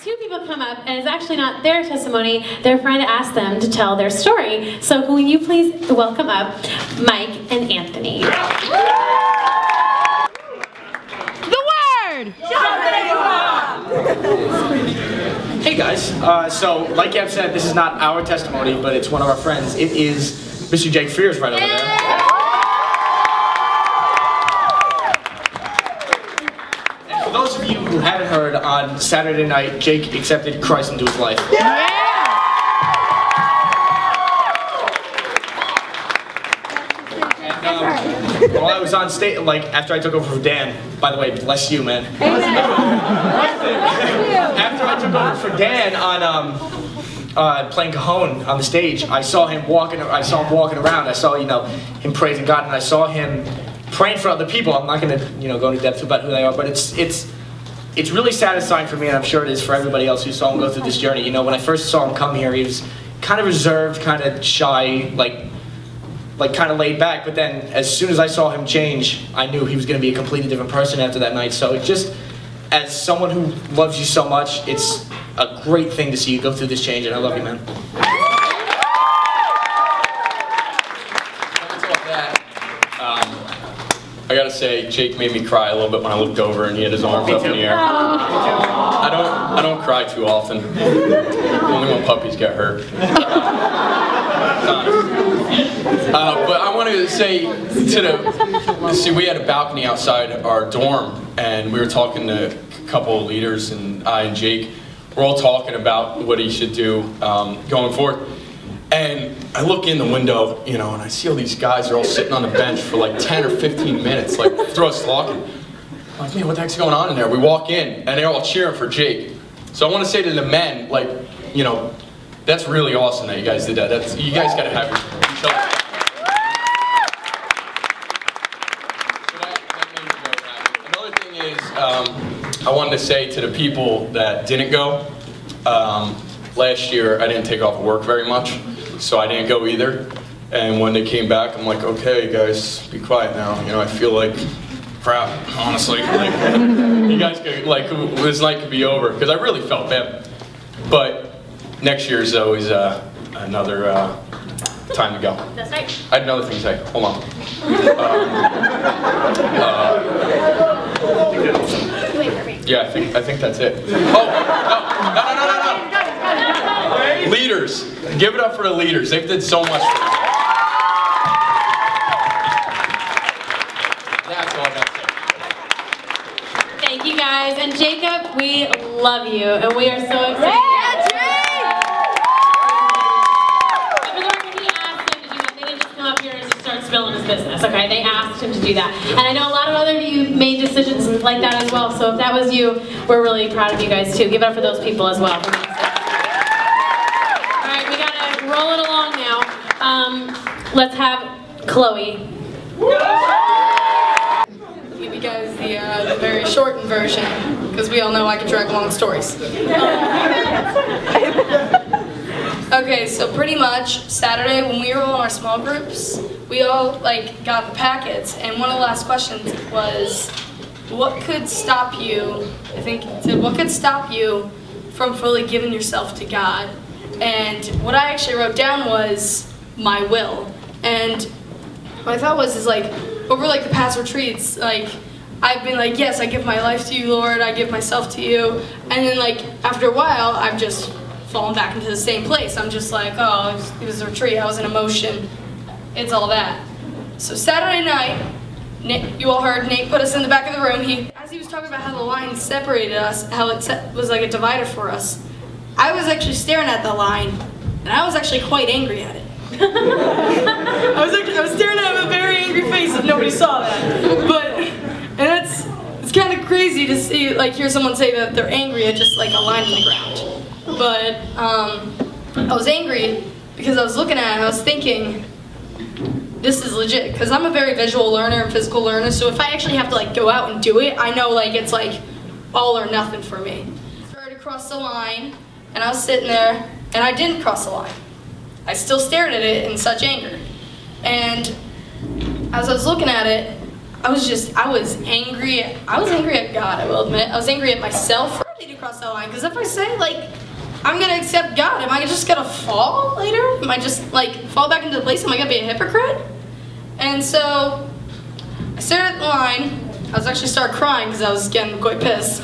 two people come up, and it's actually not their testimony. Their friend asked them to tell their story. So will you please welcome up Mike and Anthony. The word! Hey guys, so like Gav said, this is not our testimony, but it's one of our friends. It is Mr. Jake Frears right over there. And for those of you who haven't heard, on Saturday night, Jake accepted Christ into his life. And, while I was on stage, like after I took over for Dan, by the way, bless you, man. After I took over for Dan on playing Cajon on the stage, I saw him walking around. I saw, you know, him praising God, and I saw him praying for other people. I'm not going to, you know, go into depth about who they are, but it's really satisfying for me, and I'm sure it is for everybody else who saw him go through this journey. You know, when I first saw him come here, he was kind of reserved, kind of shy, like kind of laid back, but then as soon as I saw him change, I knew he was going to be a completely different person after that night. So it just, as someone who loves you so much, it's a great thing to see you go through this change, and I love you, man. I gotta say, Jake made me cry a little bit when I looked over and he had his arms up in the air. I don't cry too often. Only when puppies get hurt. But I wanted to say we had a balcony outside our dorm, and we were talking to a couple of leaders, and I and Jake were all talking about what he should do going forward. And I look in the window, you know, and I see all these guys are all sitting on the bench for like 10 or 15 minutes, like through us talking. I'm like, man, what the heck's going on in there? We walk in, and they're all cheering for Jake. So I want to say to the men, like, you know, that's really awesome that you guys did that. You guys got to have each other. Another thing is, I wanted to say to the people that didn't go, last year I didn't take off work very much, so I didn't go either. And when they came back, I'm like, okay, guys, be quiet now. You know, I feel like crap, honestly. Like, you guys could, like, this night could be over, because I really felt bad. But next year is always another time to go. That's right. I had another thing to say. Hold on. Yeah, I think that's it. Oh, no. Leaders. Give it up for the leaders. They've did so much for me. That's all I got to say. Thank you guys. And Jacob, we love you, and we are so excited. Spilling his business, okay? They asked him to do that. And I know a lot of other of you made decisions like that as well, so if that was you, we're really proud of you guys too. Give it up for those people as well. Alright, we gotta roll it along now. Let's have Chloe. I'll give you guys the very shortened version, because we all know I can drag long stories. Okay, so pretty much Saturday when we were all in our small groups, we all got the packets, and one of the last questions was, what could stop you? I think it said, what could stop you from fully giving yourself to God? And what I actually wrote down was my will. And what I thought was over the past retreats, I've been like, yes, I give my life to you, Lord, I give myself to you, and then after a while, I've just fallen back into the same place. I'm just like, oh, it was a retreat, I was in emotion, it's all that. So Saturday night, you all heard Nate put us in the back of the room. As he was talking about how the line separated us, how it was like a divider for us, I was actually staring at the line, and I was actually quite angry at it. I was staring at it with a very angry face if nobody saw that. It's kind of crazy to see, hear someone say that they're angry at just a line in the ground. But I was angry because I was looking at it and I was thinking, this is legit, because I'm a very visual learner and physical learner, so if I actually have to go out and do it, I know it's all or nothing for me. I started to cross the line, and I was sitting there, and I didn't cross the line. I still stared at it in such anger. And as I was looking at it, I was angry. I was angry at God, I will admit. I was angry at myself for ready to cross that line. Because if I say, like, I'm going to accept God, am I just going to fall later? Am I just, like, fall back into the place? Am I going to be a hypocrite? And so I stared at the line. I was actually started crying because I was getting quite pissed.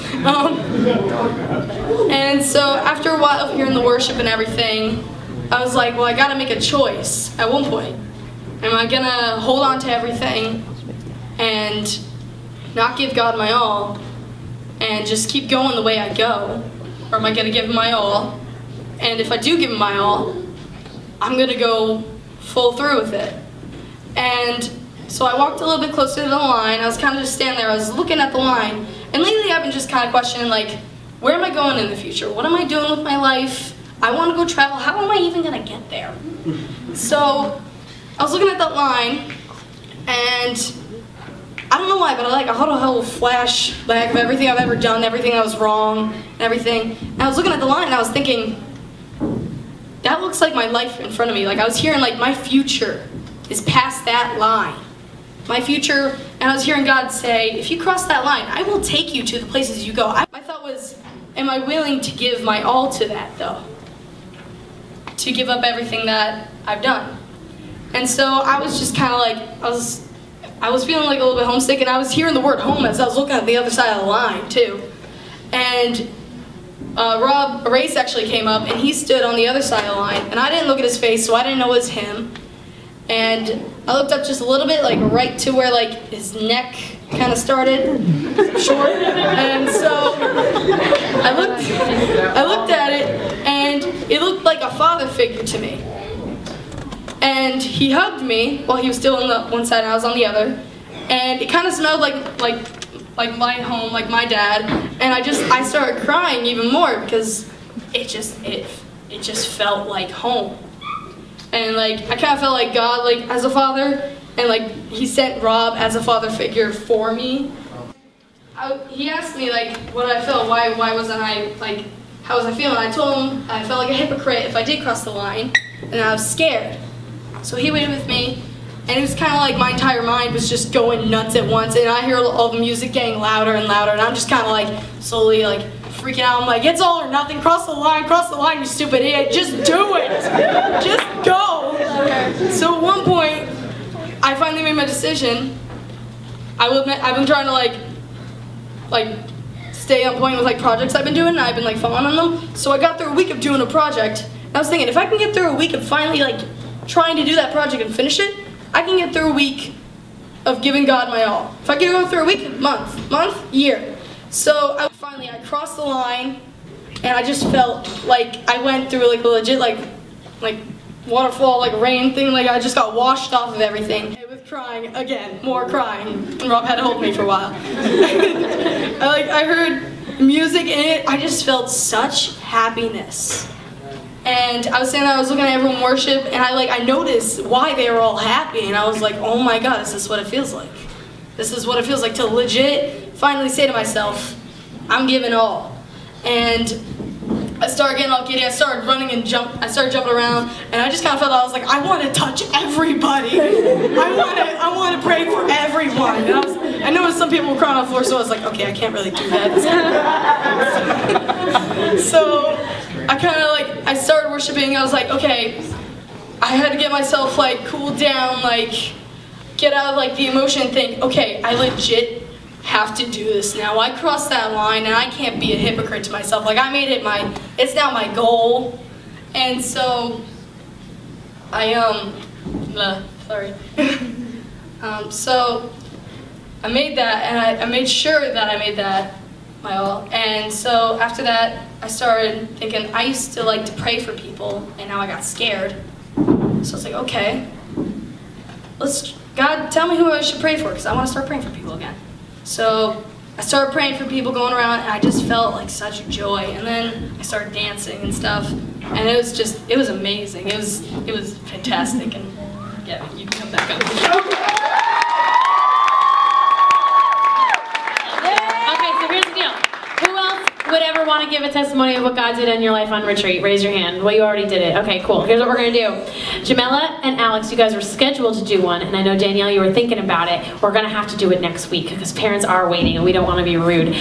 And so after a while of hearing the worship and everything, I was like, well, I got to make a choice at one point. Am I going to hold on to everything and not give God my all and just keep going the way I go? Or am I going to give him my all? And if I do give him my all, I'm going to go full through with it. And so I walked a little bit closer to the line. I was kind of just standing there. I was looking at the line. And lately I've been just kind of questioning, like, where am I going in the future? What am I doing with my life? I want to go travel. How am I even going to get there? So I was looking at that line, and I don't know why, but I had a whole flashback of everything I've ever done, everything that was wrong, and everything. And I was looking at the line, and I was thinking, that looks like my life in front of me. Like, I was hearing, like, my future is past that line. My future, and I was hearing God say, if you cross that line, I will take you to the places you go. My thought was, am I willing to give my all to that, though? To give up everything that I've done. And so I was just kind of like, I was feeling like a little bit homesick, and I was hearing the word home as I was looking at the other side of the line, too. And Rob Race actually came up, and he stood on the other side of the line, and I didn't look at his face, so I didn't know it was him. And I looked up just a little bit, like right to where like his neck kind of started, short. And so I looked at it, and it looked like a father figure to me. And he hugged me while he was still on the one side and I was on the other. And it kind of smelled like my home, like my dad. And I started crying even more because it just felt like home. And like I kind of felt like God, like as a father, and like he sent Rob as a father figure for me. He asked me like what I felt, why wasn't I like, how was I feeling? I told him I felt like a hypocrite if I did cross the line, and I was scared. So he waited with me, and it was kind of like my entire mind was just going nuts at once, and I hear all the music getting louder and louder, and I'm just kind of like slowly like freaking out. I'm like, it's all or nothing, cross the line, you stupid idiot, just do it, just go. So at one point, I finally made my decision. I've been trying to like stay on point with like projects I've been doing, and I've been like following on them. So I got through a week of doing a project, and I was thinking, if I can get through a week of finally like trying to do that project and finish it, I can get through a week of giving God my all. If I can go through a week, month, year. So finally I crossed the line, and I just felt like I went through like a legit like waterfall, like rain thing, like I just got washed off of everything. With crying again, more crying, and Rob had to hold me for a while. I heard music in it, I just felt such happiness. And I was saying that I was looking at everyone worship, and I noticed why they were all happy, and I was like, oh my God, is this what it feels like? This is what it feels like to legit finally say to myself, I'm giving all. And I started getting all giddy, I started running and I started jumping around, and I just kind of felt, I was like, I want to touch everybody. I want to pray for everyone. And I noticed some people were crying on the floor, so I was like, okay, I can't really do that. So I kind of I started worshiping. I was like, okay, I had to get myself cooled down, get out of the emotion and think, okay, I legit have to do this now. I crossed that line, and I can't be a hypocrite to myself. I made it it's now my goal. And so so I made that, and I made sure that I made that my all. And so after that, I started thinking, I used to like to pray for people, and now I got scared. So I was like, okay, God, tell me who I should pray for, because I want to start praying for people again. So I started praying for people, going around, and I just felt such joy. And then I started dancing and stuff, and it was amazing. It was fantastic. And yeah, you can come back up. Okay, so here's the deal. Who else would ever want to give a testimony of what God did in your life on retreat? Raise your hand. Well, you already did it. Okay, cool. Here's what we're going to do. Jamela and Alex, you guys were scheduled to do one, and I know Danielle, you were thinking about it. We're going to have to do it next week because parents are waiting, and we don't want to be rude.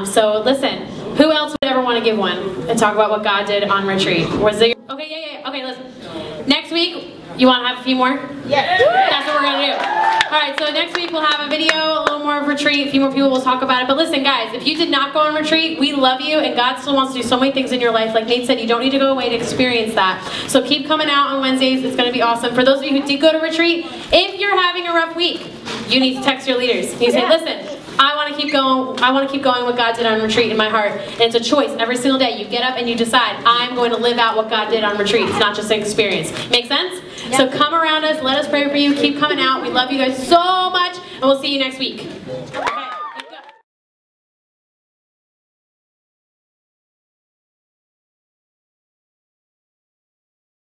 So listen, Who else would ever want to give one and talk about what God did on retreat? Was there? Okay, yeah. Okay, listen. Next week, you want to have a few more? Yeah. That's what we're gonna do. All right, so next week we'll have a video, a little more of retreat, a few more people will talk about it. But listen, guys, if you did not go on retreat, we love you, and God still wants to do so many things in your life. Like Nate said, you don't need to go away to experience that. So keep coming out on Wednesdays. It's gonna be awesome. For those of you who did go to retreat, if you're having a rough week, you need to text your leaders. You say, listen, I want to keep going. I want to keep going what God did on retreat in my heart. And it's a choice every single day. You get up and you decide, I'm going to live out what God did on retreat. It's not just an experience. Make sense? Yep. So come around us. Let us pray for you. Keep coming out. We love you guys so much. And we'll see you next week. Okay.